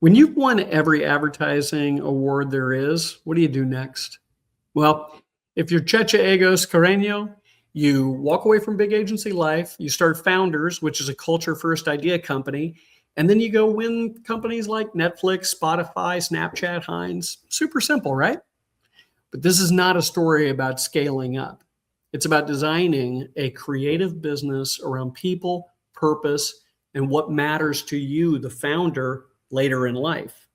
When you've won every advertising award there is, what do you do next? Well, if you're Checha Agost Carreño, you walk away from big agency life, you start Founders, which is a culture first idea company, and then you go win companies like Netflix, Spotify, Snapchat, Heinz. Super simple, right? But this is not a story about scaling up. It's about designing a creative business around people, purpose, and what matters to you, the founder, later in life.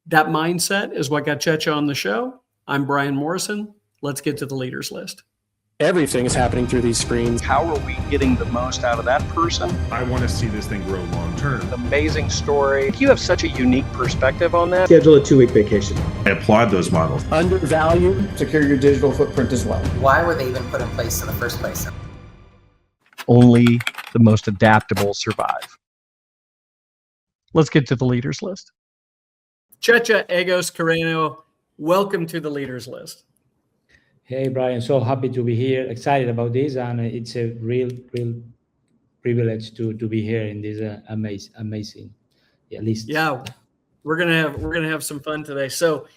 That mindset is what got Checha on the show. I'm Bryon Morrison. Let's get to the leaders list. Everything is happening through these screens. How are we getting the most out of that person? I want to see this thing grow long term. Amazing story. You have such a unique perspective on that. Schedule a 2-week vacation. I applaud those models. Undervalue. Secure your digital footprint as well. Why were they even put in place in the first place? Only the most adaptable survive. Let's get to the leaders list. Checha Agost Carreño, welcome to the leaders list. Hey, Bryon, so happy to be here, excited about this, and it's a real privilege to be here in this amazing list. Yeah, we're gonna have some fun today. So,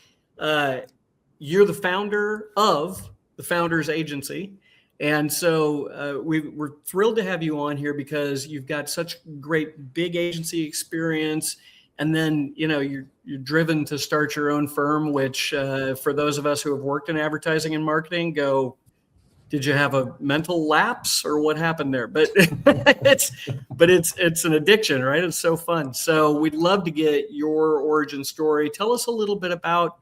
you're the founder of the Founders Agency, and so we're thrilled to have you on here because you've got such great big agency experience. And then, you're driven to start your own firm, which for those of us who have worked in advertising and marketing did you have a mental lapse or what happened there? But it's an addiction, right? It's so fun. So we'd love to get your origin story. Tell us a little bit about,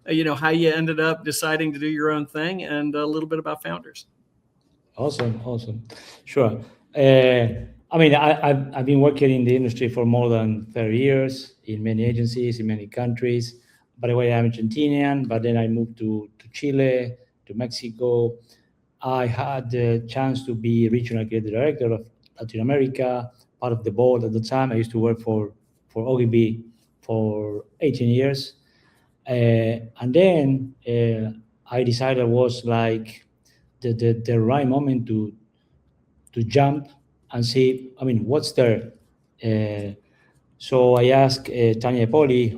how you ended up deciding to do your own thing and a little bit about Founders. Awesome. Sure. I've been working in the industry for more than 30 years in many agencies, in many countries. By the way, I'm Argentinian, but then I moved to Chile, to Mexico. I had the chance to be regional creative director of Latin America, part of the board at the time. I used to work for Ogilvy for 18 years. And then I decided it was like the right moment to jump and see, what's there? So I asked Tanya Poli,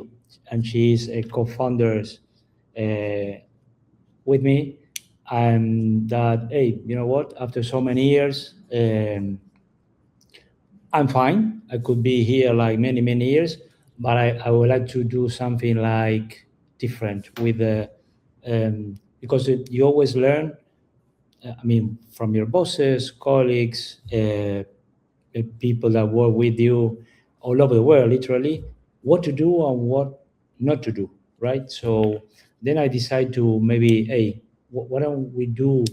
and she's a co-founder with me, and that, hey, you know what? After so many years, I'm fine. I could be here like many, many years, but I would like to do something like different with because you always learn, from your bosses, colleagues, people that work with you all over the world, literally, what to do and what not to do, right? So then I decide to maybe, hey, why don't we do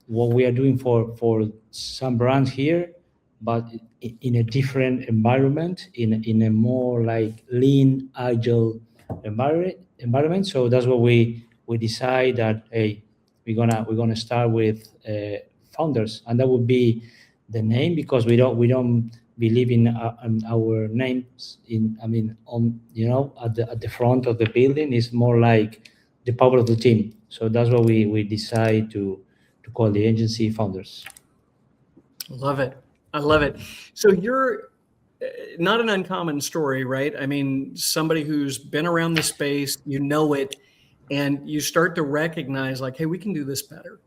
what we are doing for some brands here, but in a different environment, in a more like lean, agile environment. So that's what we decide that, hey, we're gonna start with Founders, and that would be the name, because we don't believe in our names at the front of the building. It's more like the power of the team. So that's what we decide to call the agency Founders. I love it. So you're not an uncommon story, right? Somebody who's been around the space, it, and you start to recognize like, hey, we can do this better.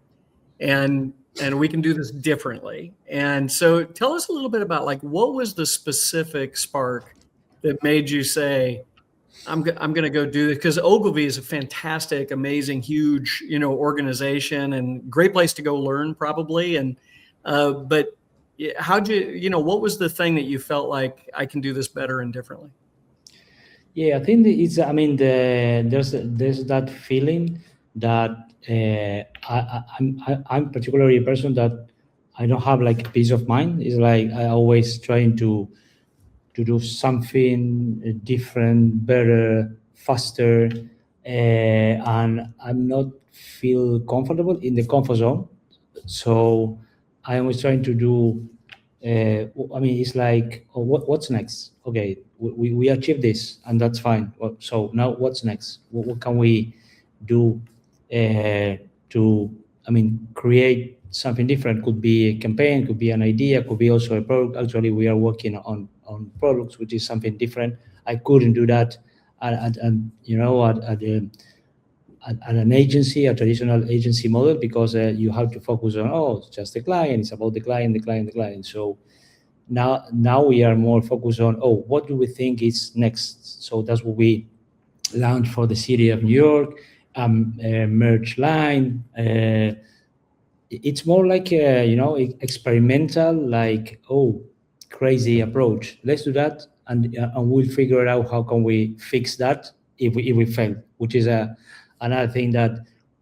And we can do this differently. And so tell us a little bit about like, what was the specific spark that made you say, I'm going to go do this? Because Ogilvy is a fantastic, amazing, huge, organization and great place to go learn probably. And, but how'd you, what was the thing that you felt like I can do this better and differently? Yeah, I think it's, there's that feeling that I'm particularly a person that I don't have like peace of mind. It's like I always trying to do something different, better, faster, and I'm not feel comfortable in the comfort zone. So I was trying to do. It's like, what's next? Okay, we achieved this, and that's fine. So now what's next? What can we do to create something different? Could be a campaign, could be an idea, could be also a product. Actually, we are working on on products, which is something different. I couldn't do that at an agency, a traditional agency model, because you have to focus on, it's just the client, it's about the client. So now we are more focused on, what do we think is next? So that's what we launched for the city of New York, merch line. It's more like experimental, like crazy approach. Let's do that, and we'll figure out how can we fix that if we fail, which is another thing that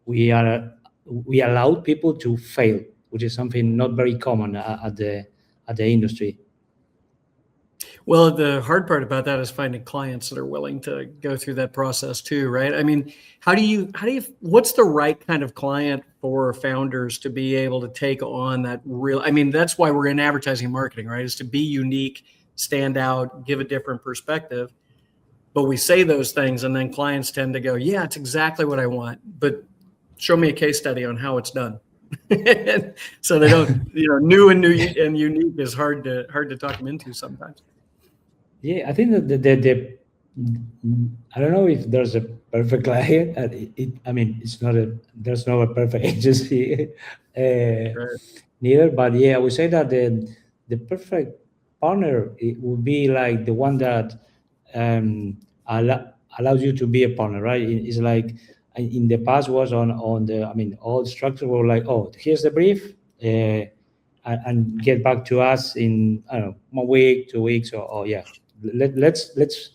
we allow people to fail, which is something not very common at the industry. Well, the hard part about that is finding clients that are willing to go through that process too, right? I mean, what's the right kind of client for founders to be able to take on that real, I mean, that's why we're in advertising and marketing, right? Is to be unique, stand out, give a different perspective. But we say those things and then clients tend to go, yeah, it's exactly what I want, but show me a case study on how it's done. So they don't, new and unique is hard to talk them into sometimes. Yeah, I think that I don't know if there's a perfect client. There's no a perfect agency neither. But yeah, I would say that the perfect partner, it would be like the one that allows you to be a partner, right? It's like in the past was on all structures were like, here's the brief, and get back to us in 1 week, 2 weeks, or yeah. Let's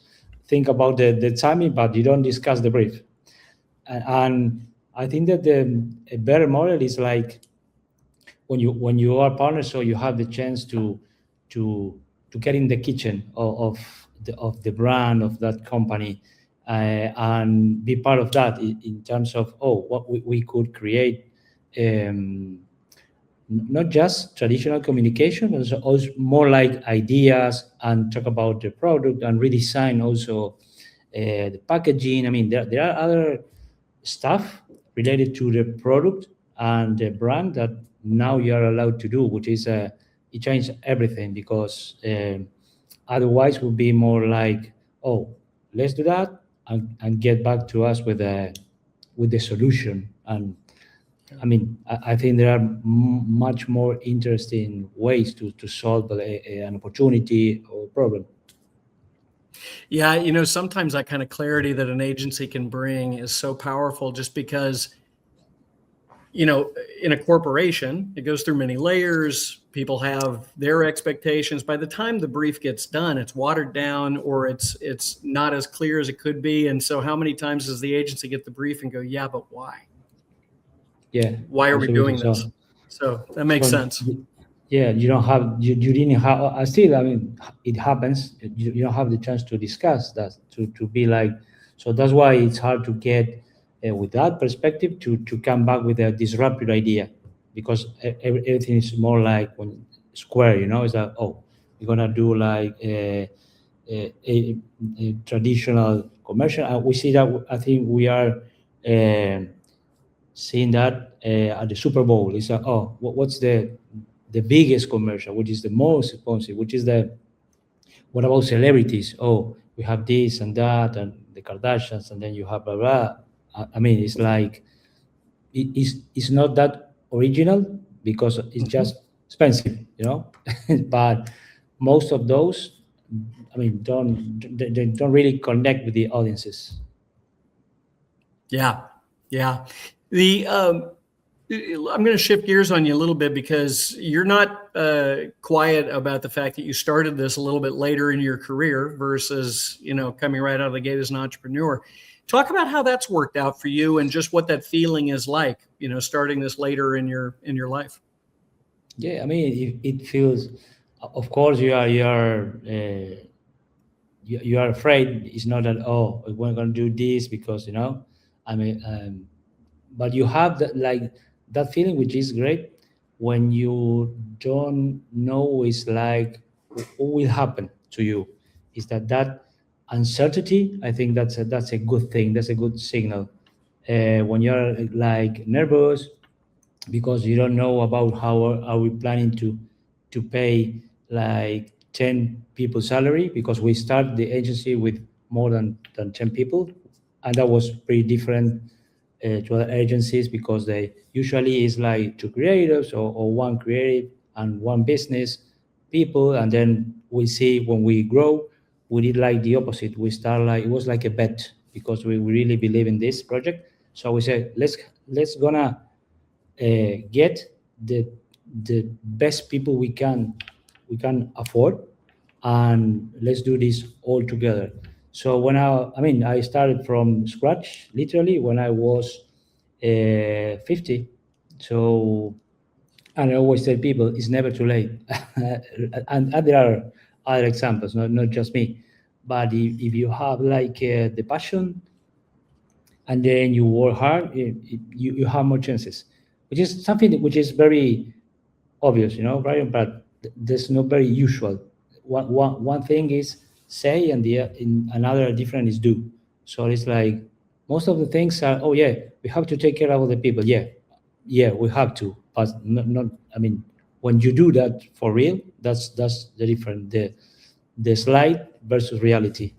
think about the timing, but you don't discuss the brief. And I think that a better model is like when you are partners, so you have the chance to get in the kitchen of the brand of that company, and be part of that in terms of what we could create. Not just traditional communication, but also more like ideas, and talk about the product and redesign also the packaging. I mean, there are other stuff related to the product and the brand that now you are allowed to do, which is it changed everything, because otherwise would be more like, let's do that and get back to us with the solution. And I mean, I think there are much more interesting ways to solve an opportunity or problem. Yeah, sometimes that kind of clarity that an agency can bring is so powerful, just because, in a corporation, it goes through many layers. People have their expectations. By the time the brief gets done, it's watered down, or it's not as clear as it could be. And so how many times does the agency get the brief and go, yeah, but why? Yeah. Why are we doing this? So that makes sense. Yeah, you didn't have, still, I mean, it happens. You don't have the chance to discuss that, to be like, so that's why it's hard to get, with that perspective, to come back with a disruptive idea, because everything is more like when square, it's like, we're going to do like a traditional commercial. And we see that, I think we are seeing that at the Super Bowl. It's like, what's the biggest commercial, which is the most expensive, which is what about celebrities? We have this and that, and the Kardashians, and then you have blah, blah. I mean, it's like, it's not that original, because it's just expensive, but most of those, I mean, they don't really connect with the audiences. Yeah. I'm going to shift gears on you a little bit, because you're not quiet about the fact that you started this a little bit later in your career versus, coming right out of the gate as an entrepreneur. Talk about how that's worked out for you, and just what that feeling is like, starting this later in your life. Yeah, I mean, it feels, of course, you are afraid. It's not that, we're going to do this because, I mean, but you have that feeling, which is great, when you don't know, is like, what will happen to you. Is that uncertainty? I think that's a good thing. That's a good signal. When you're like nervous because you don't know about how are we planning to pay like 10 people salary, because we started the agency with more than 10 people, and that was pretty different to other agencies, because they usually is like 2 creatives or 1 creative and 1 business people. And then we see when we grow, we did like the opposite. We start like, it was like a bet, because we really believe in this project. So we said, let's gonna get the best people we can afford, and let's do this all together. So when I started from scratch, literally, when I was 50. So, and I always tell people, it's never too late. and there are other examples, not just me. But if you have like the passion, and then you work hard, you have more chances, which is something which is very obvious, Bryon, but there's not very usual. One thing is say, and another different is do. So it's like most of the things are, oh yeah, we have to take care of the people. Yeah, we have to, but not. I mean, when you do that for real, that's the different, the slide versus reality.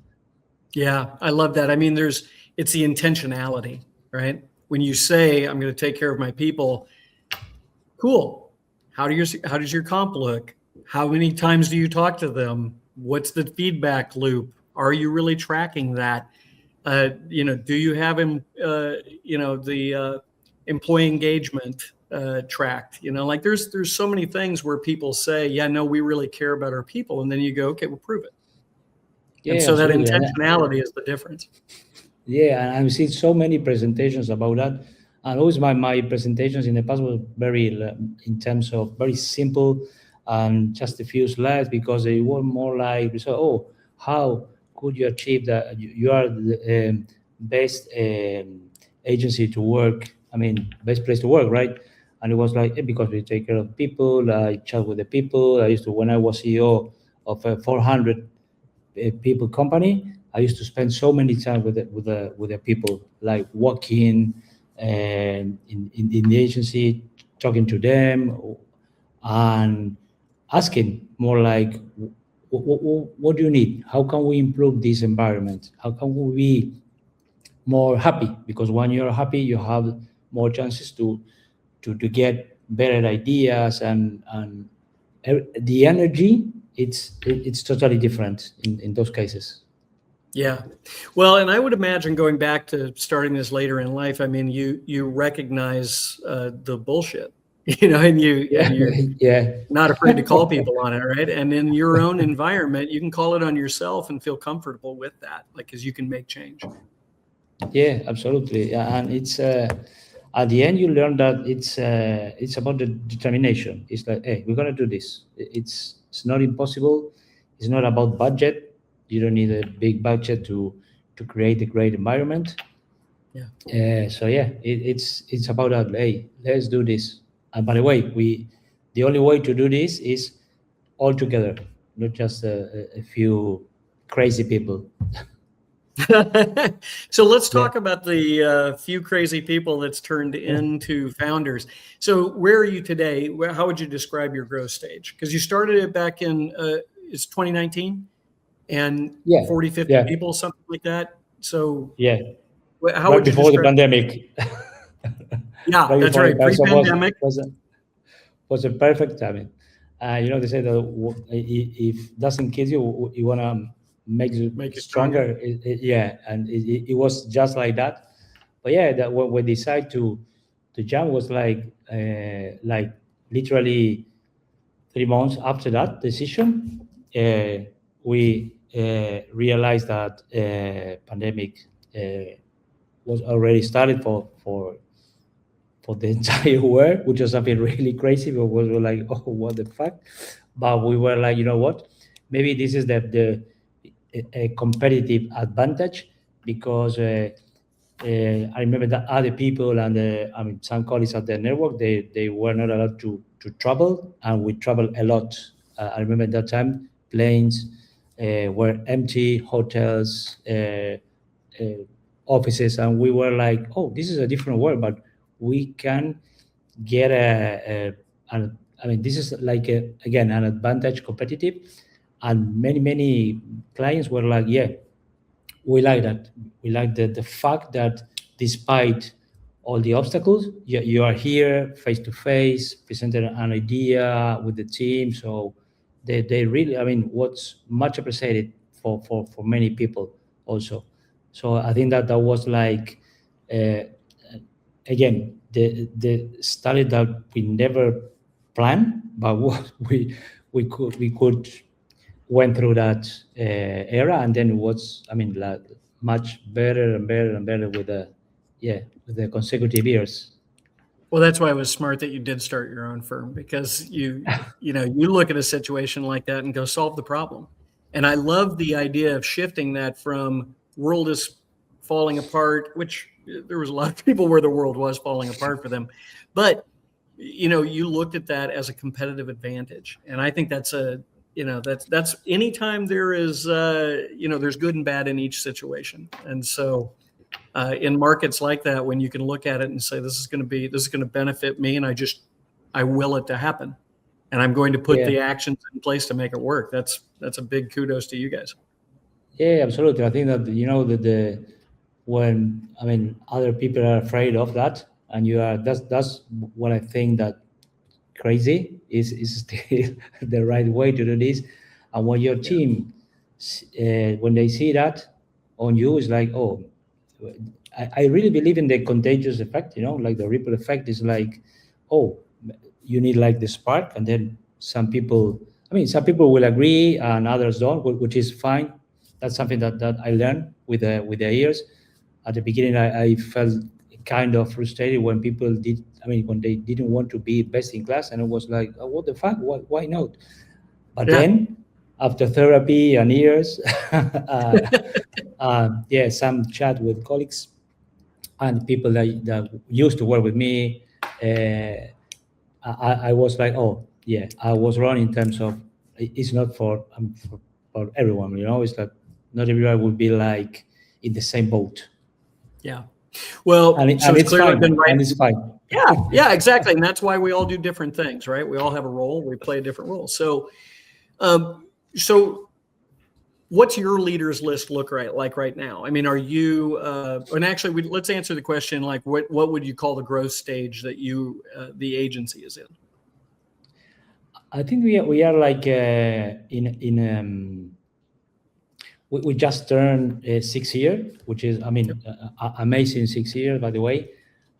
Yeah, I love that. I mean, it's the intentionality, right? When you say, I'm going to take care of my people, cool. How does your comp look? How many times do you talk to them? What's the feedback loop? Are you really tracking that? Do you have the employee engagement tracked? Like there's so many things where people say, yeah, no, we really care about our people. And then you go, okay, we'll prove it. Yeah, and so that absolutely. intentionality is the difference. Yeah, and I've seen so many presentations about that. And always my presentations in the past were very, in terms of very simple and just a few slides, because they were more like, so, oh, how could you achieve that? You are the best agency to work, best place to work, right? And it was like, because we take care of people, I chat with the people. When I was CEO of a 400 people company, I used to spend so many time with the people, like walking in the agency, talking to them, and asking more like, what do you need? How can we improve this environment? How can we be more happy? Because when you're happy, you have more chances to get better ideas, and the energy. It's totally different in those cases. Yeah. Well, and I would imagine, going back to starting this later in life, I mean, you recognize the bullshit, and you're Yeah. not afraid to call people on it, right? And in your own environment, you can call it on yourself and feel comfortable with that, like, because you can make change. Yeah, absolutely. And it's at the end you learn that it's about the determination. It's like, hey, we're gonna do this. It's not impossible. It's not about budget. You don't need a big budget to create a great environment. Yeah. So yeah, it's about that. Hey, let's do this. And by the way, the only way to do this is all together, not just a few crazy people. So let's talk about the few crazy people that's turned into founders. So where are you today? How would you describe your growth stage? Because you started it back in it's 2019, and 40, 50 people, something like that. So yeah, how would you before the describe pandemic? Yeah, that's right. Pre-pandemic was a perfect timing. They say that if doesn't kill you, you wanna make you stronger. And it was just like that. But yeah, that when we decided to jump was like literally 3 months after that decision, we realized that pandemic was already started for the entire world, which was something really crazy. But we were like, oh, what the fuck? But we were like, you know what? Maybe this is a competitive advantage, because I remember that other people and some colleagues at the network, they were not allowed to travel, and we traveled a lot. I remember that time planes were empty, hotels, offices, and we were like, oh, this is a different world, but we can get this is like again an advantage, competitive, and many clients were like, yeah, we like that. We like the fact that despite all the obstacles, you are here face to face, presented an idea with the team. So they really, I mean, what's much appreciated for many people also. So I think that was like, again, the study that we never planned, but what we could went through that era, and then it was, I mean, like, much better and better and better with the consecutive years. Well, that's why it was smart that you did start your own firm, because you look at a situation like that and go solve the problem. And I love the idea of shifting that from world is falling apart, which there was a lot of people where the world was falling apart for them, but you looked at that as a competitive advantage. And I think that's that's anytime there is there's good and bad in each situation. And so in markets like that, when you can look at it and say, this is going to benefit me, and I will it to happen, and I'm going to put the actions in place to make it work. That's a big kudos to you guys. Yeah, absolutely. I think that when, I mean, other people are afraid of that, and that's what I think that crazy is still the right way to do this. And when your team, when they see that on you, it's like, oh, I really believe in the contagious effect, like the ripple effect is like, oh, you need like the spark, and then some people will agree and others don't, which is fine. That's something that I learned with the years. At the beginning, I felt kind of frustrated when people when they didn't want to be best in class, and it was like, oh, what the fuck? Why not? But then, after therapy and years, some chat with colleagues and people that used to work with me, I was like, oh yeah, I was wrong in terms of it's not for everyone. It's like not everyone will be like in the same boat. Yeah. Well, and so it's clearly fine. been right. And it's fine. Yeah, exactly. And that's why we all do different things, right? We all have a role. We play a different role. So, what's your leaders list look like right now? I mean, are you? And actually, let's answer the question like, what would you call the growth stage that the agency is in? I think we are like we just turned 6 years, which is, amazing 6 years, by the way.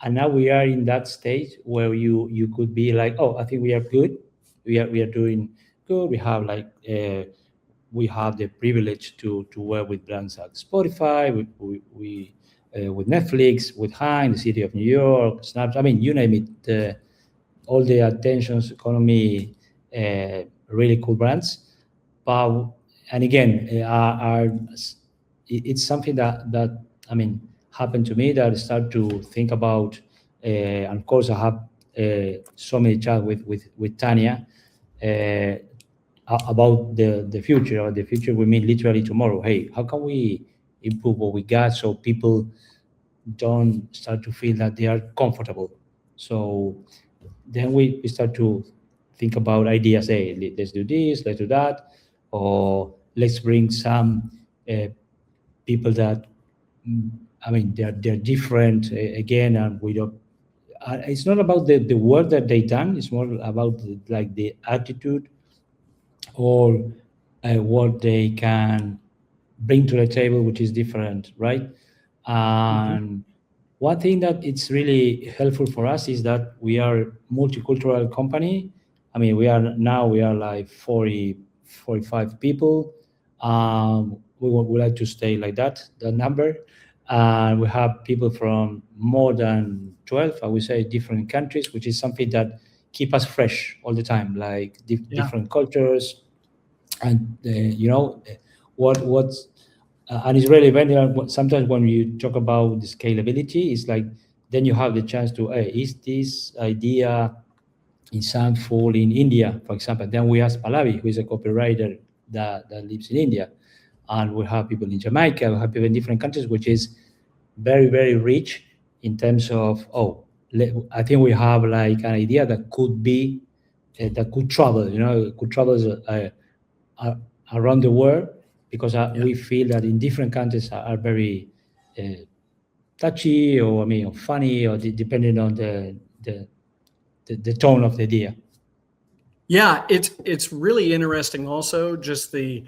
And now we are in that stage where you could be like, oh, I think we are good. We are doing good. We have like we have the privilege to work with brands like Spotify, with Netflix, with Heinz, the City of New York, Snaps. I mean, you name it. All the attentions economy, really cool brands. But and again, it's something that happened to me, that I start to think about. And of course, I have so many chats with Tanya about the future. Or the future we mean literally tomorrow. Hey, how can we improve what we got so people don't start to feel that they are comfortable? So then we start to think about ideas. Hey, let's do this, let's do that, or let's bring some people that, they're different again, and we don't. It's not about the work that they done. It's more about the attitude or what they can bring to the table, which is different, right? And one thing that it's really helpful for us is that we are a multicultural company. I mean, we are like 40, 45 people. We would like to stay like that number. And we have people from more than 12, I would say, different countries, which is something that keep us fresh all the time, like different cultures. And, what's and it's really when sometimes when you talk about the scalability, it's like then you have the chance to, is this idea insightful in India, for example? Then we ask Pallavi, who is a copywriter that lives in India, and we have people in Jamaica, we have people in different countries, which is very, very rich in terms of, I think we have like an idea that could be that could travel. Could travel around the world, because we feel that in different countries are very touchy, or or funny, or depending on the tone of the idea. Yeah, it's really interesting also, just the,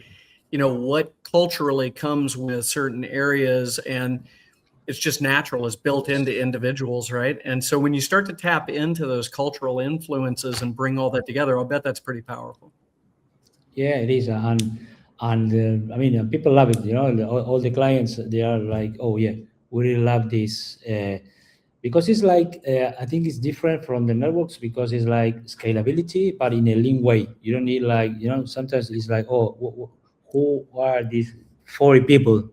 what culturally comes with certain areas, and it's just natural, it's built into individuals, right? And so when you start to tap into those cultural influences and bring all that together, I'll bet that's pretty powerful. Yeah, it is, and people love it. All the clients, they are like, "Oh yeah, we really love this," because it's like, I think it's different from the networks, because it's like scalability, but in a lean way. You don't need like, sometimes it's like, oh, who are these 40 people?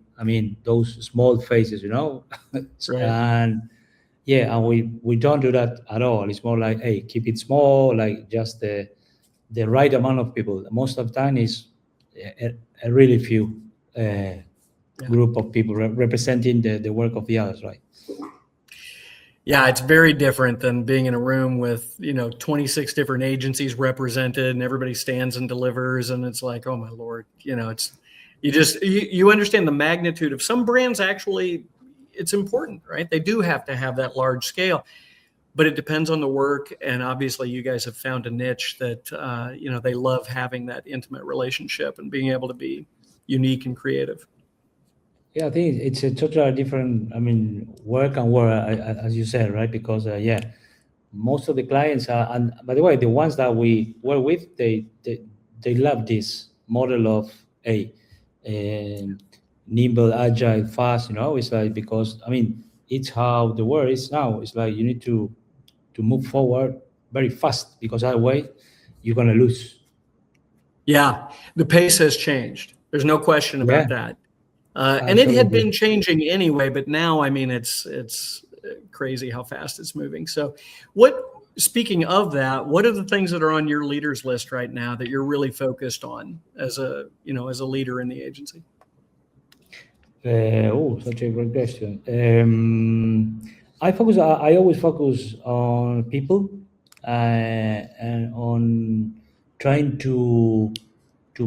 Those small faces, Right. and yeah, and we don't do that at all. It's more like, hey, keep it small, like just the right amount of people. Most of the time is a really few group of people representing the work of the others, right? Yeah, it's very different than being in a room with 26 different agencies represented, and everybody stands and delivers, and it's like, oh my Lord, it's you understand the magnitude of some brands. Actually, it's important, right? They do have to have that large scale, but it depends on the work, and obviously you guys have found a niche that they love having that intimate relationship and being able to be unique and creative. Yeah, I think it's a totally different, work and work, as you said, right? Because, most of the clients are, and by the way, the ones that we work with, they love this model of nimble, agile, fast, it's like, because, it's how the world is now. It's like you need to move forward very fast, because otherwise you're going to lose. Yeah, the pace has changed. There's no question about that. And it had been changing anyway, but now, it's crazy how fast it's moving. So speaking of that, what are the things that are on your leaders list right now that you're really focused on as a leader in the agency? Such a great question. I always focus on people, and on trying to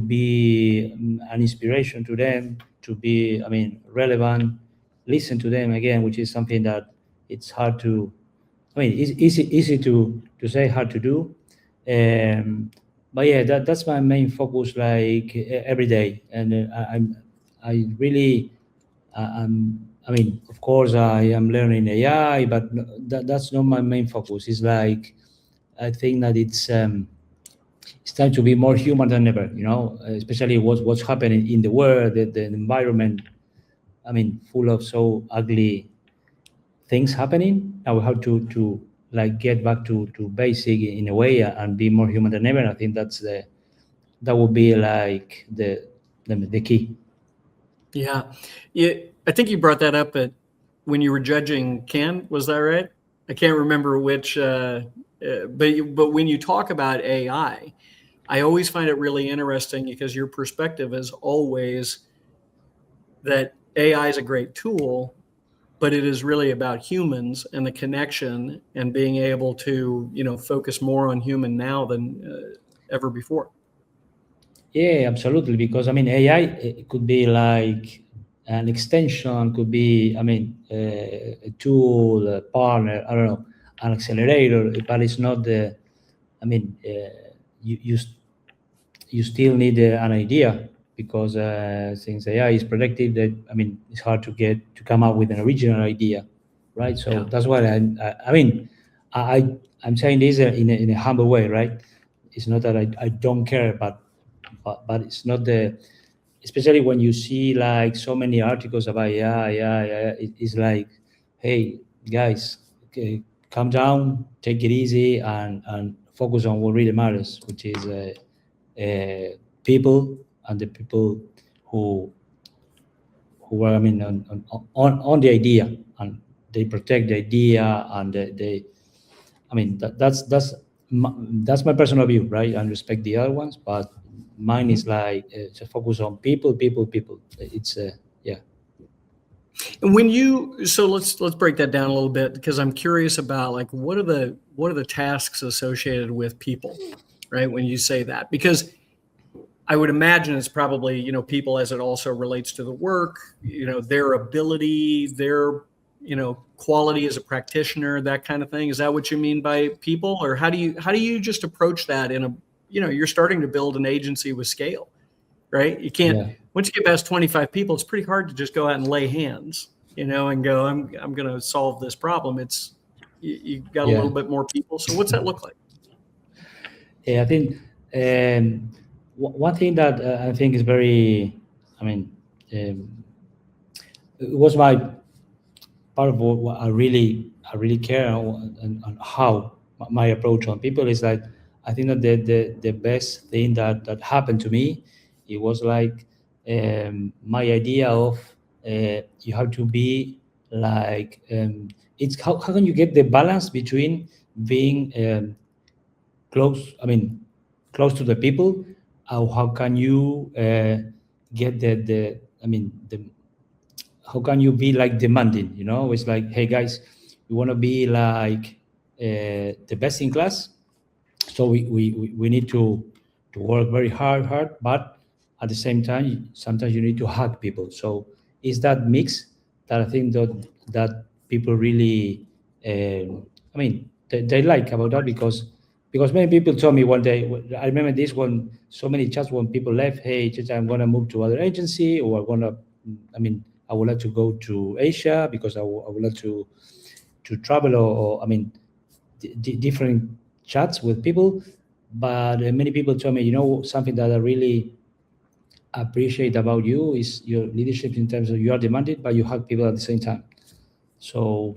be an inspiration to them, to be, relevant, listen to them again, which is something that it's hard to, it's easy to say, hard to do. But yeah, that's my main focus, like every day. And I really, of course, I am learning AI, but that's not my main focus. It's like, I think that it's time to be more human than ever, especially what's happening in the world, the environment, full of so ugly things happening. Now we have to like get back to basic in a way, and be more human than ever. I think that would be like the key. Yeah. I think you brought that up when you were judging Ken, was that right? I can't remember which, but when you talk about AI, I always find it really interesting, because your perspective is always that AI is a great tool, but it is really about humans and the connection, and being able to, focus more on human now than ever before. Yeah, absolutely. Because AI, it could be like an extension, could be, a tool, a partner, I don't know, an accelerator, but it's not the, you still need an idea, because since AI is predictive, that it's hard to come up with an original idea, right? So that's why I'm saying this in a humble way, right? It's not that I don't care, but it's not especially when you see like so many articles about AI, it's like, hey guys, okay, calm down, take it easy, and focus on what really matters, which is people, and the people who are on the idea, and they protect the idea, and that's my personal view, right? And respect the other ones, but mine is like it's a focus on people. It's yeah. And let's break that down a little bit, because I'm curious about like what are the tasks associated with people, right? When you say that, because I would imagine it's probably, you know, people as it also relates to the work, you know, their ability, their, you know, quality as a practitioner, that kind of thing. Is that what you mean by people? Or how do you just approach that in a, you know, you're starting to build an agency with scale, right? You can't, once you get past 25 people, it's pretty hard to just go out and lay hands, you know, and go, I'm going to solve this problem. It's, you got a little bit more people. So what's that look like? Yeah, I think one thing that I think is very, I mean, it was my part of what I really care on how my approach on people is like, I think that the best thing that happened to me, it was like my idea of you have to be like, it's how can you get the balance between being close to the people, or how can you get the how can you be like demanding, you know? It's like, hey guys, we want to be like the best in class, so we need to work very hard, but at the same time sometimes you need to hug people. So it's that mix that I think that people really they like about that, because many people told me one day, I remember this one, so many chats when people left, hey Checha, I'm going to move to other agency, or I would like to go to Asia because I would like to travel, or different chats with people. But many people told me, you know, something that I really appreciate about you is your leadership, in terms of you are demanded, but you hug people at the same time. So,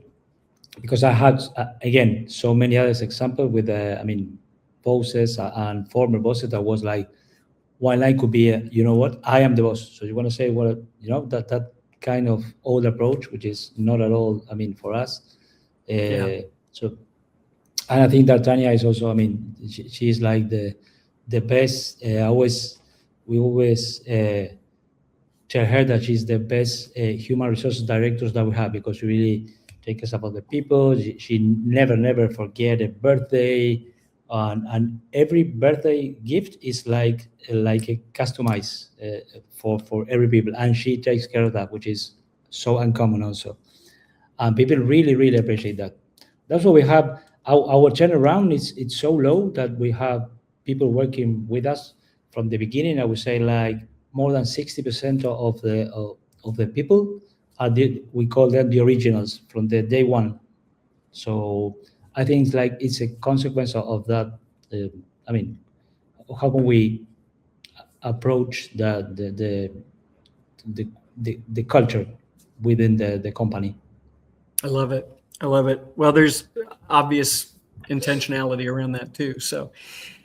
because I had, again, so many other examples with, bosses and former bosses that was like, one line could be, you know what, I am the boss. So you want to say, well, you know, that kind of old approach, which is not at all, for us. So, and I think that Tanya is also, she is like the best. We always tell her that she's the best human resources directors that we have, because she really takes us about the people. She never forget a birthday, and every birthday gift is like a customized for every people, and she takes care of that, which is so uncommon also, and people really appreciate that. That's what we have. Our turnaround is it's so low that we have people working with us from the beginning. I would say like more than 60% of the people are we call them the originals from the day one. So I think it's a consequence of that. How can we approach the culture within the company? I love it. Well, there's obvious intentionality around that too. So,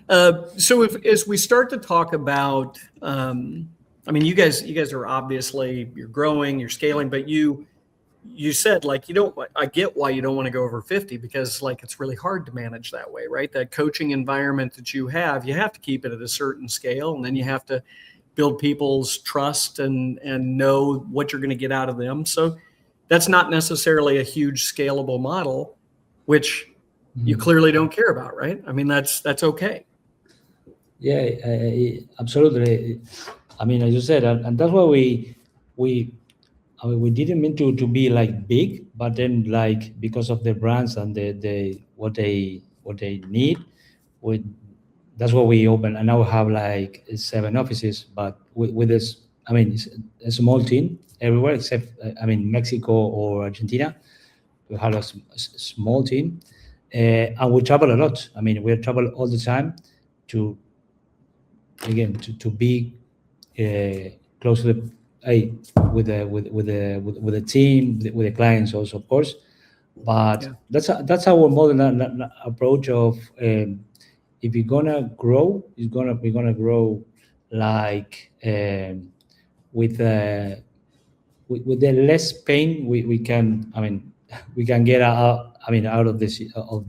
as we start to talk about, you guys are obviously, you're growing, you're scaling, but you said like, I get why you don't want to go over 50, because like, it's really hard to manage that way, right? That coaching environment that you have to keep it at a certain scale, and then you have to build people's trust and know what you're going to get out of them. So that's not necessarily a huge scalable model, which you clearly don't care about, right? That's okay. Yeah, absolutely. As you said, and that's why we didn't mean to be like big, but then like, because of the brands and the what they need, that's what we opened, and now we have like 7 offices, but with this, it's a small team everywhere except Mexico or Argentina. We have a small team, and we travel a lot. We travel all the time to be close to with the team, with the clients also, of course. But that's our modern approach of, if you're gonna grow, we're gonna grow like with the less pain we can we can get out of this, of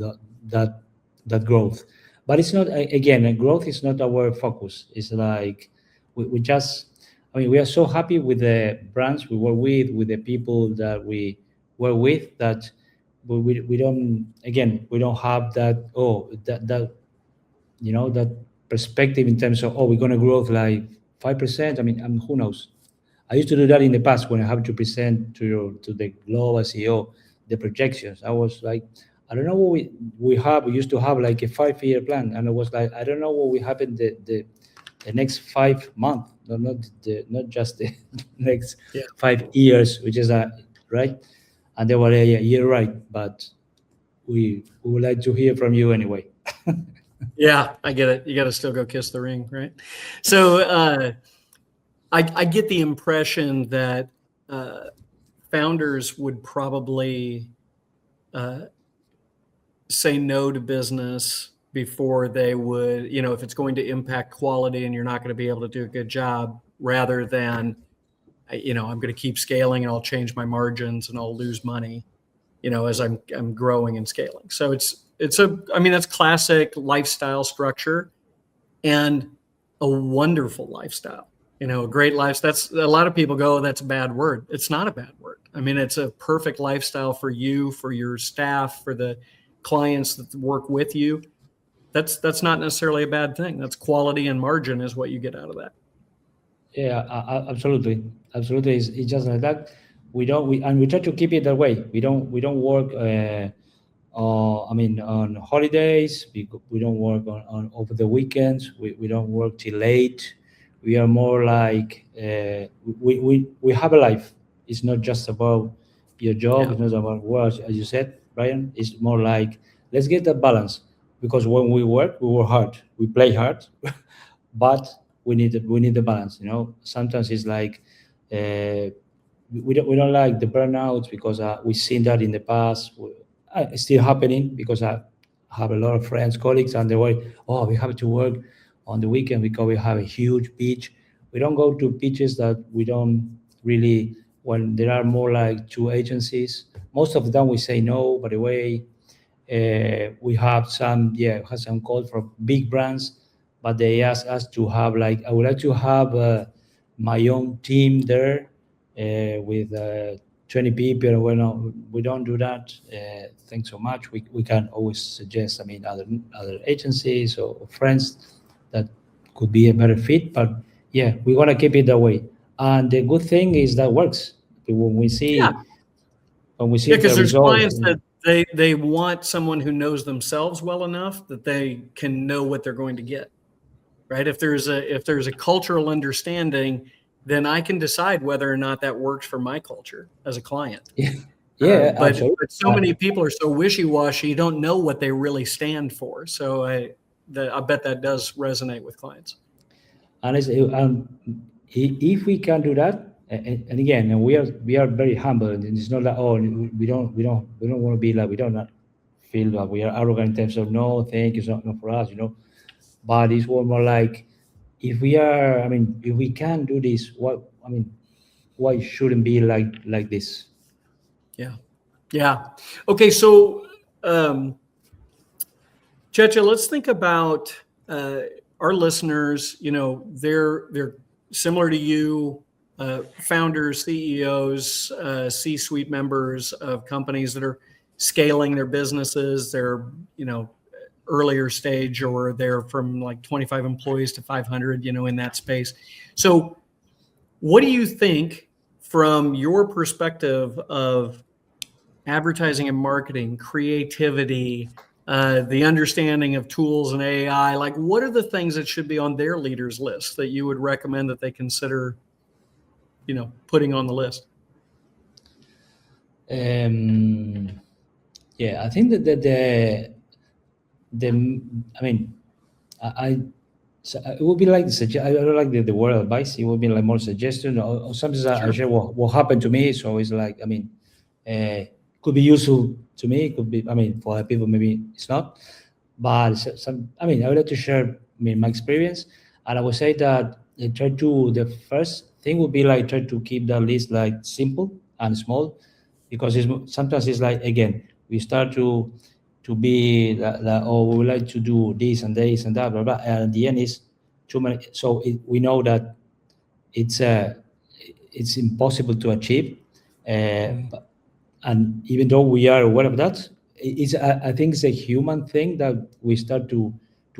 that growth. But it's not, again, growth is not our focus. It's like we just, we are so happy with the brands we work with the people that we work with, that we don't have that that perspective in terms of, we're going to grow like 5%. I mean, who knows? I used to do that in the past when I have to present to the global CEO the projections. I was like, I don't know what we used to have like a 5-year plan, and I was like, I don't know what will happen the next 5 months, not just the next 5 years, which is right. And they were, yeah, you're right, but we would like to hear from you anyway. Yeah, I get it. You got to still go kiss the ring, right? So I get the impression that founders would probably say no to business before they would, if it's going to impact quality and you're not going to be able to do a good job, rather than, I'm going to keep scaling and I'll change my margins and I'll lose money, as I'm growing and scaling. So that's classic lifestyle structure, and a wonderful lifestyle. A great life. That's, a lot of people go, that's a bad word. It's not a bad word. I mean, it's a perfect lifestyle for you, for your staff, for the clients that work with you. That's not necessarily a bad thing. That's quality, and margin is what you get out of that. Yeah, absolutely. It's just like that. We try to keep it that way. We don't work on holidays. We don't work on over the weekends. We don't work till late. We are more like we have a life. It's not just about your job. It's not about work, as you said, Bryon. It's more like, let's get that balance, because when we work hard, we play hard, but we need the balance. Sometimes it's like we don't like the burnouts, because we've seen that in the past. It's still happening, because I have a lot of friends, colleagues, and they were, we have to work on the weekend because we have a huge pitch. We don't go to pitches that we don't really, when there are more like 2 agencies. Most of the time we say no. By the way, we have some calls from big brands, but they ask us to have I would like to have my own team there with 20 people. Well, no, we don't do that. Thanks so much. We can always suggest, other agencies or friends that could be a better fit. But yeah, we want to keep it that way. And the good thing is that works. When we see, because there's results, clients that they want someone who knows themselves well enough that they can know what they're going to get, right? If there's a cultural understanding, then I can decide whether or not that works for my culture as a client. But so many people are so wishy-washy, you don't know what they really stand for. So I bet that does resonate with clients. And if we can do that, and again, we are very humble, and it's not like, we don't want to be like, we don't not feel that we are arrogant in terms of, no, thank you, it's not for us, But it's more like, if we can do this, why shouldn't be like this? Yeah. Okay, so Checha, let's think about our listeners. They're similar to you, founders, CEOs, C-suite members of companies that are scaling their businesses. They're earlier stage, or they're from like 25 employees to 500, in that space. So what do you think, from your perspective of advertising and marketing, creativity, the understanding of tools and AI, what are the things that should be on their leaders list that you would recommend that they consider, putting on the list? I think that it would be like, I don't like the word advice. It would be like more suggestion, or sometimes I share what happened to me. So it's like, could be useful to me. It could be, for other people, maybe it's not. But I would like to share my experience. And I would say that the first thing would be like, try to keep that list like simple and small, because sometimes it's like, again, we start to be we would like to do this and this and that, blah, blah, and at the end is too many. So we know that it's impossible to achieve. And even though we are aware of that, I think it's a human thing that we start to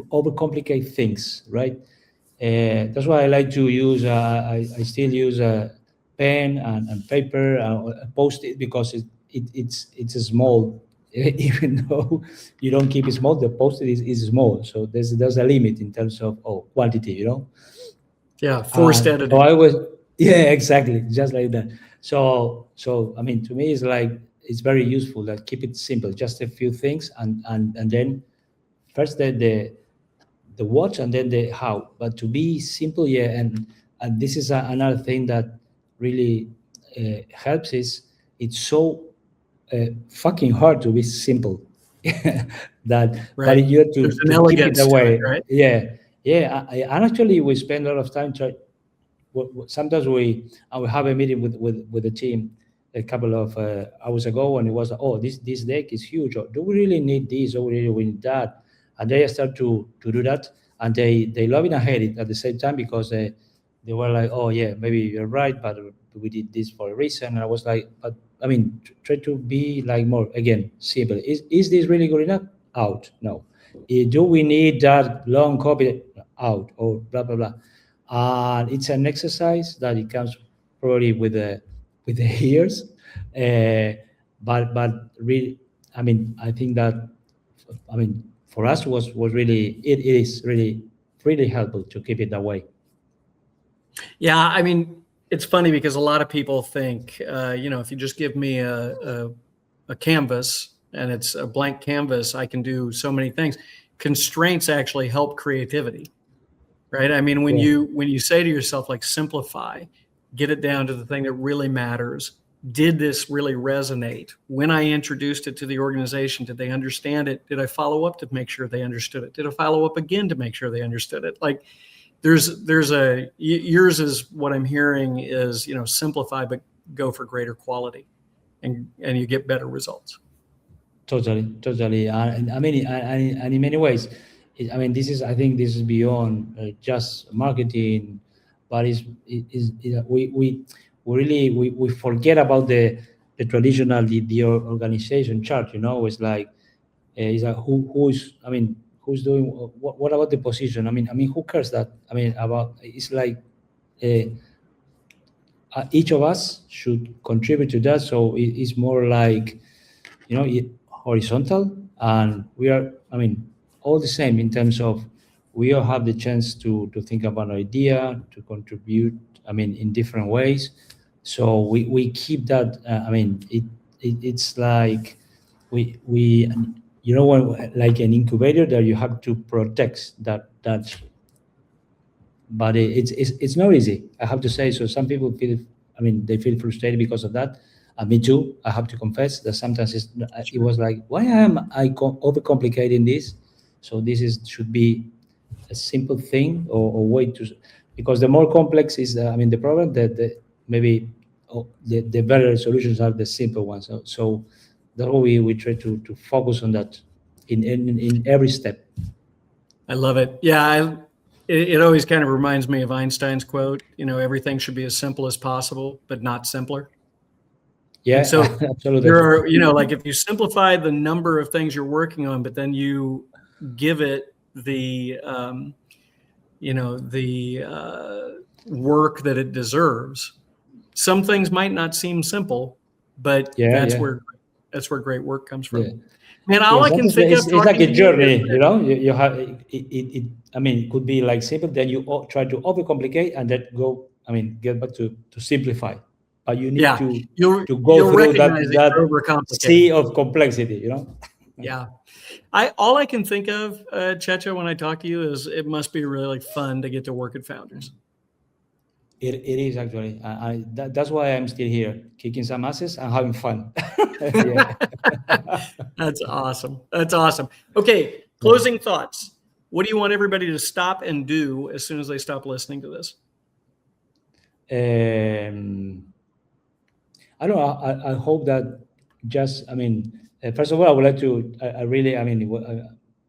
overcomplicate things, right? That's why I like to use. I still use a pen and paper, a Post-it, because it's a small. Even though you don't keep it small, the Post-it is small. So there's a limit in terms of quantity, Yeah, forced editing. So I was, yeah, exactly, just like that. So I mean, to me, it's very useful that keep it simple, just a few things, and then first the what and then the how. But to be simple, yeah, and this is another thing that really helps is it's so fucking hard to be simple that Right. but you have to There's an keep it elegance that to way, it, right? yeah. And actually we spend a lot of time sometimes we have a meeting with the team a couple of hours ago, and it was, this deck is huge, or do we really need this, or we really need that? And they start to do that, and they love it and hate it at the same time, because they were like, oh yeah, maybe you're right, but we did this for a reason. And I was like, but I mean, try to be like more, again, simple. Is this really good enough? Out. No. Do we need that long copy? Out. Or blah blah blah. And it's an exercise that it comes probably with the years, but really, I mean, I think that, I mean, for us was really, it is really helpful to keep it that way. Yeah, I mean, it's funny because a lot of people think, if you just give me a canvas and it's a blank canvas, I can do so many things. Constraints actually help creativity, right? I mean, when you say to yourself, like, simplify, get it down to the thing that really matters. Did this really resonate? When I introduced it to the organization, did they understand it? Did I follow up to make sure they understood it? Did I follow up again to make sure they understood it? Like, yours is, what I'm hearing is, simplify, but go for greater quality, and you get better results. Totally. And I mean, and in many ways, I mean, I think this is beyond just marketing, but we really forget about the traditional the organization chart. It's like who's doing what about the position? I mean, who cares that? I mean, about, it's like each of us should contribute to that. So it's more like, horizontal, and we are, I mean, all the same in terms of we all have the chance to think about an idea, to contribute, I mean, in different ways. So we keep that, I mean, it's like we when, like an incubator, that you have to protect that but it's not easy, I have to say. So some people feel, I mean, they feel frustrated because of that. Me too. I have to confess that sometimes it was like, why am I overcomplicating this? So should be a simple thing, or way to, because the more complex is, I mean, the problem, that maybe the better solutions are the simple ones. So that's why we try to focus on that in every step. I love it. Yeah, it always kind of reminds me of Einstein's quote. Everything should be as simple as possible, but not simpler. Yeah, and so absolutely. There are, like, if you simplify the number of things you're working on, but then you give it the, work that it deserves, some things might not seem simple, but that's where great work comes from. Yeah. Man, all I can think of, it's like a journey, you have it. I mean, it could be like simple, then you try to overcomplicate, and then get back to simplify. But you need to go through that sea of complexity, Yeah. All I can think of, Checha, when I talk to you, is it must be really fun to get to work at Founders. It is actually. That's why I'm still here, kicking some asses and having fun. That's awesome. Okay, closing thoughts. What do you want everybody to stop and do as soon as they stop listening to this? I don't know. I hope that first of all, I would like to,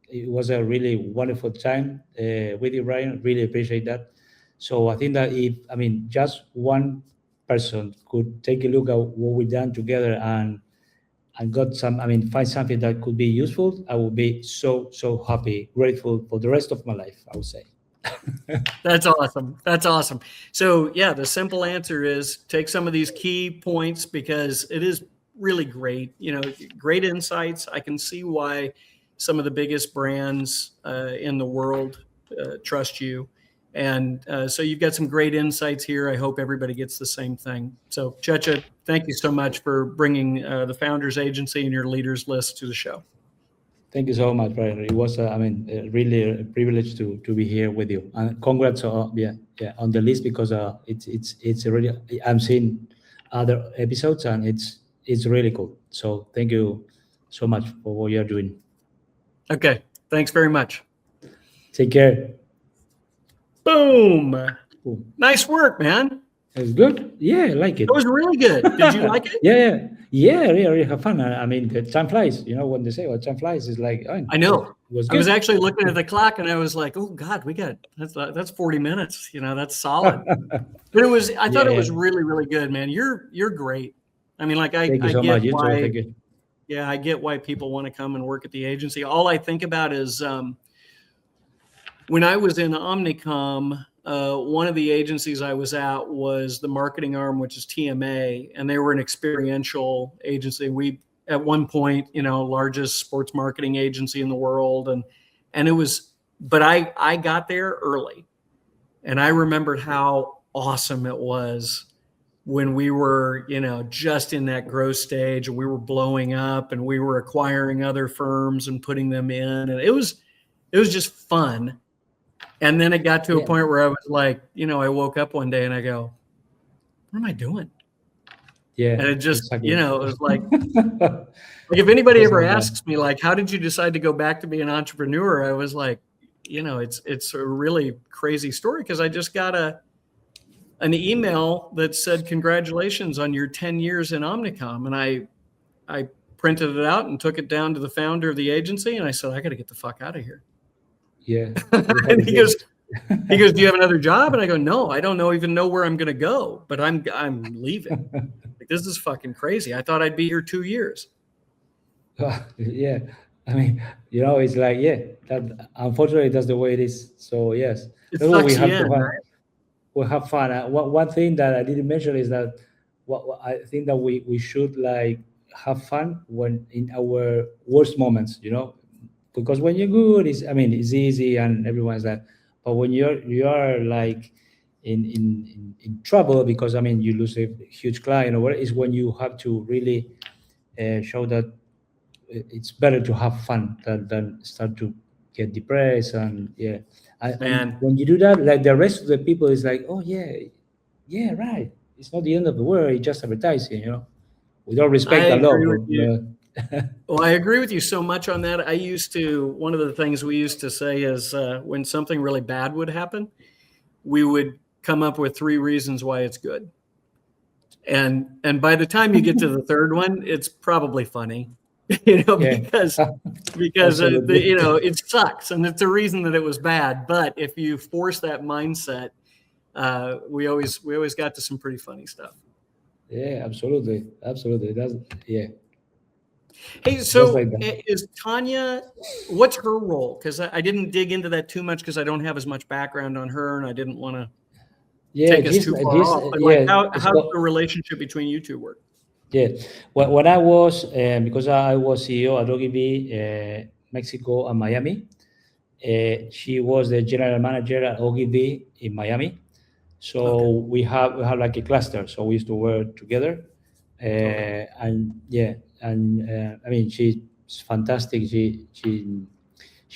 it was a really wonderful time with you, Bryon. Really appreciate that. So I think that if, just one person could take a look at what we've done together and and got some, find something that could be useful, I will be so happy, grateful for the rest of my life, I would say. That's awesome. That's awesome. So yeah, the simple answer is take some of these key points because it is really great, great insights. I can see why some of the biggest brands in the world trust you. And so you've got some great insights here. I hope everybody gets the same thing. So Checha, thank you so much for bringing the Founders Agency and your leaders list to the show. Thank you so much, Bryon. It was, really a privilege to be here with you. And congrats, on the list because it's really. I'm seeing other episodes and it's really cool. So thank you so much for what you're doing. Okay, thanks very much. Take care. Boom. Nice work, man. It's good. Yeah, I like it. It was really good. Did you like it? Yeah, really have fun. The time flies. When they say, "Well, time flies," is like, I know. Was I was actually looking at the clock and I was like, "Oh God, that's 40 minutes. That's solid." But I thought it was really, really good, man. You're great. I Thank you so much. get why. Yeah, I get why people want to come and work at the agency. All I think about is when I was in Omnicom. One of the agencies I was at was the marketing arm, which is TMA, and they were an experiential agency. We, at one point, largest sports marketing agency in the world. And it was, but I got there early and I remembered how awesome it was when we were, just in that growth stage and we were blowing up and we were acquiring other firms and putting them in. And it was just fun. And then it got to a point where I was like, I woke up one day and I go, what am I doing? Yeah. And it just, it was like if anybody ever asks me, like, how did you decide to go back to be an entrepreneur? I was like, it's a really crazy story because I just got an email that said, congratulations on your 10 years in Omnicom. And I printed it out and took it down to the founder of the agency. And I said, I got to get the fuck out of here. Yeah. And he goes, do you have another job? And I go, no, I don't even know where I'm going to go, but I'm leaving. Like, this is fucking crazy. I thought I'd be here 2 years. Yeah. It's like, that unfortunately that's the way it is. So yes, we have fun. One thing that I didn't mention is that what I think that we should like have fun when in our worst moments, because when you're good, it's easy and everyone's like, but when you are like in trouble because you lose a huge client or whatever, is when you have to really show that it's better to have fun than start to get depressed and and when you do that, like the rest of the people is like, oh yeah, right. It's not the end of the world. It's just advertising, with all respect and love. Well, I agree with you so much on that. One of the things we used to say is when something really bad would happen, we would come up with 3 reasons why it's good. And by the time you get to the third one, it's probably funny, because it sucks. And it's a reason that it was bad. But if you force that mindset, we always got to some pretty funny stuff. Yeah, absolutely. That's Hey, so is Tanya, what's her role? Because I didn't dig into that too much because I don't have as much background on her and I didn't want to take us too far off. But how does the relationship between you two work? Yeah, when I was, because I was CEO at Ogilvy, Mexico and Miami, she was the general manager at Ogilvy in Miami. So we have like a cluster. So we used to work together. She's fantastic. She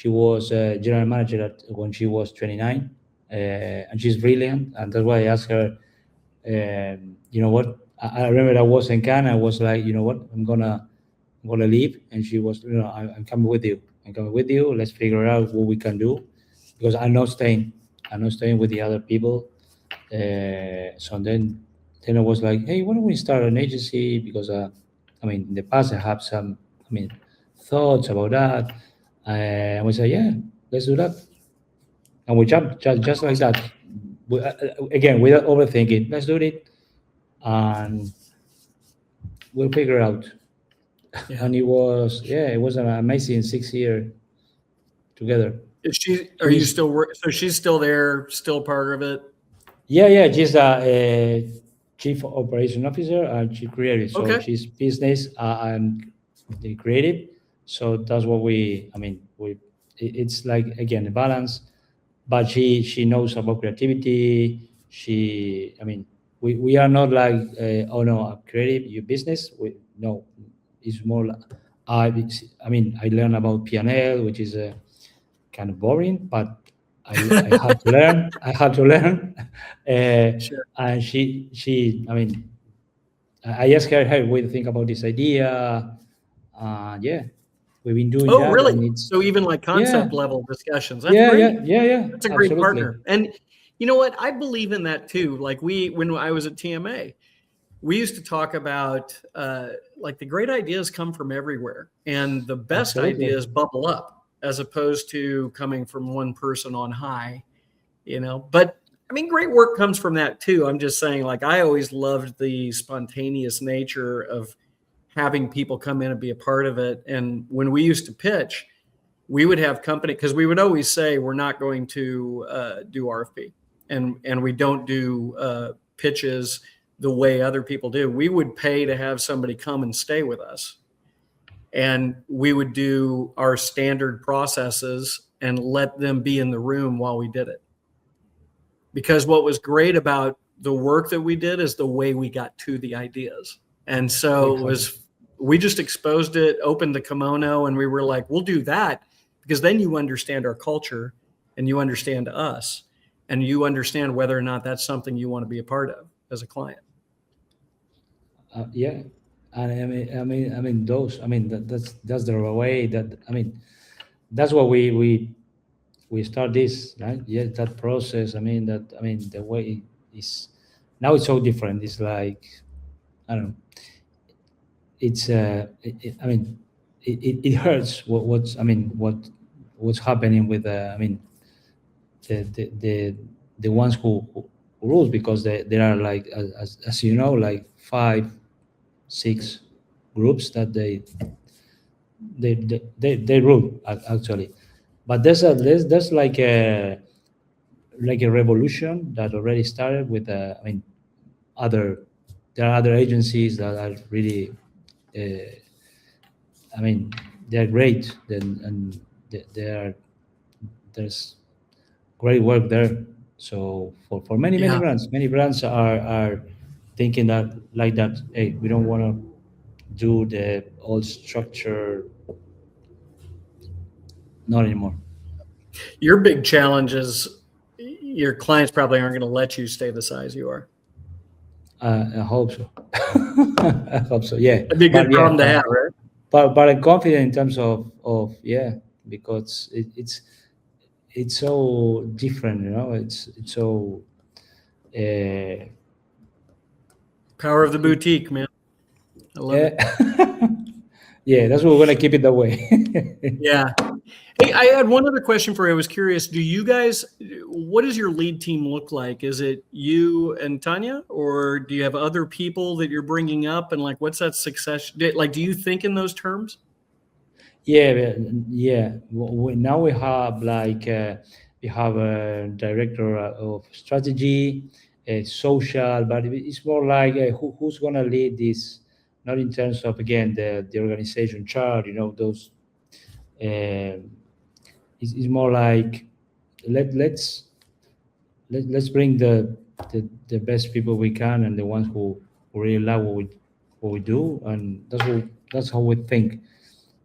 was general manager when she was 29, and she's brilliant. And that's why I asked her, what? I remember I was in Cannes. I was like, what? I'm gonna leave. And she was, I'm coming with you. Let's figure out what we can do, because I'm not staying with the other people. So then I was like, hey, why don't we start an agency? Because in the past I have some thoughts about that, and we said, yeah, let's do that. And we jumped just like that. Again, without overthinking, let's do it, and we'll figure out. Yeah. And it was an amazing 6 year together. Are you still so she's still there, still part of it? Yeah, she's a chief operation officer and chief creative. So Okay. she's business and the creative. So that's what it's like, again, a balance. But she knows about creativity. We are not like, oh no, creative, you business. No, it's more like, I learned about P&L, which is kind of boring, but I had to learn. I had to learn. Sure. And I asked her, hey, what do you think about this idea? Yeah, we've been doing Oh, that. really? And it's, So even like concept Yeah. level discussions. That's great. Yeah. That's a great absolutely. partner. And you know what? I believe in that too. Like when I was at TMA, we used to talk about like the great ideas come from everywhere, and the best Absolutely. ideas bubble up as opposed to coming from one person on high. But I mean, great work comes from that too. I'm just saying, like, I always loved the spontaneous nature of having people come in and be a part of it. And when we used to pitch, we would have company, because we would always say we're not going to do RFP, and we don't do pitches the way other people do. We would pay to have somebody come and stay with us, and we would do our standard processes and let them be in the room while we did it. Because what was great about the work that we did is the way we got to the ideas. And so we just exposed it, opened the kimono, and we were like, we'll do that, because then you understand our culture and you understand us and you understand whether or not that's something you want to be a part of as a client. Yeah. And that's the way that's what we start this, right? Yeah, that process. The way is now it's so different. It's like, I don't know. It's it hurts what's happening with the ones who rules, because there are, like, as you know, like 5-6 groups that they rule, actually. But there's like a revolution that already started with there are other agencies that are really they're great, and there's great work there. So for many brands are thinking that, like that, hey, we don't want to do the old structure, not anymore. Your big challenge is your clients probably aren't going to let you stay the size you are. I hope so. I hope so. Yeah, That'd be a good problem to have, right? But I'm confident in terms of because it's so different, It's so power of the boutique, man. I love it. Yeah, that's what we're gonna keep it that way. Yeah. Hey, I had one other question for you. I was curious. What does your lead team look like? Is it you and Tanya, or do you have other people that you're bringing up? And like, what's that success? Like, do you think in those terms? Yeah. Now we have we have a director of strategy, social, but it's more like who's gonna lead this, not in terms of, again, the organization chart, those. It's more like let's bring the best people we can, and the ones who really love what we do, and that's how we think.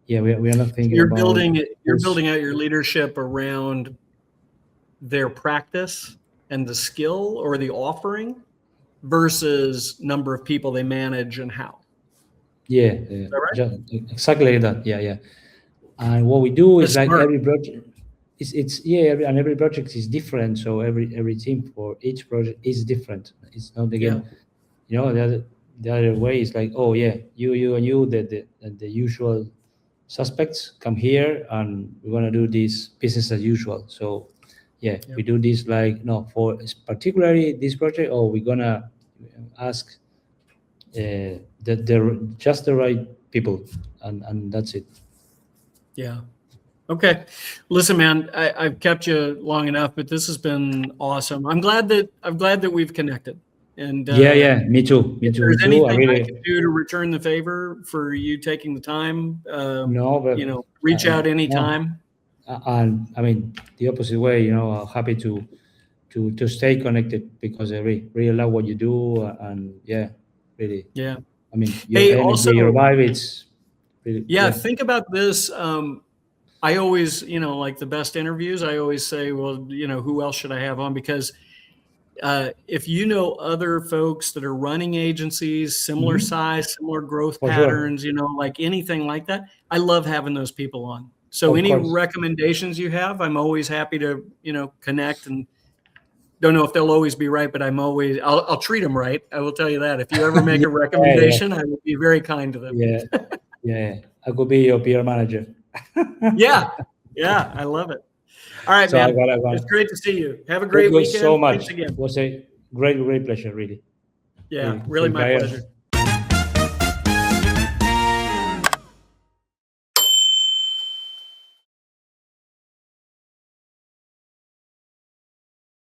Yeah, we are not thinking You're about building out your leadership around their practice and the skill or the offering versus number of people they manage and how. Yeah, Is that right? exactly like that. Yeah. And what we do is, That's like, smart. every project, every project is different. So every team for each project is different. It's not, again, the other way is like, oh yeah, you and you, the usual suspects come here, and we're gonna do this business as usual. So we do this, like, no, for particularly this project, or we're gonna ask just the right people, and that's it. Yeah. Okay. Listen, man, I've kept you long enough, but this has been awesome. I'm glad that we've connected. And Yeah, me too. If there's anything I can do to return the favor for you taking the time, no, but reach out anytime. And I mean, the opposite way, I'm happy to stay connected, because I really love what you do, and really. Yeah. I mean, your energy, also, your vibe, it's really. Yeah, think about this. I always, like the best interviews, I always say, well, who else should I have on? Because if you know other folks that are running agencies, similar size, similar growth patterns, like anything like that, I love having those people on. So any recommendations you have, I'm always happy to, connect, and don't know if they'll always be right, but I'll treat them right. I will tell you that. If you ever make a recommendation, I will be very kind to them. Yeah. I could be your PR manager. Yeah, I love it. All right, so man. It's great to see you. Have a great weekend. So much. Thanks again. It was a great pleasure, really. Yeah, really my pleasure.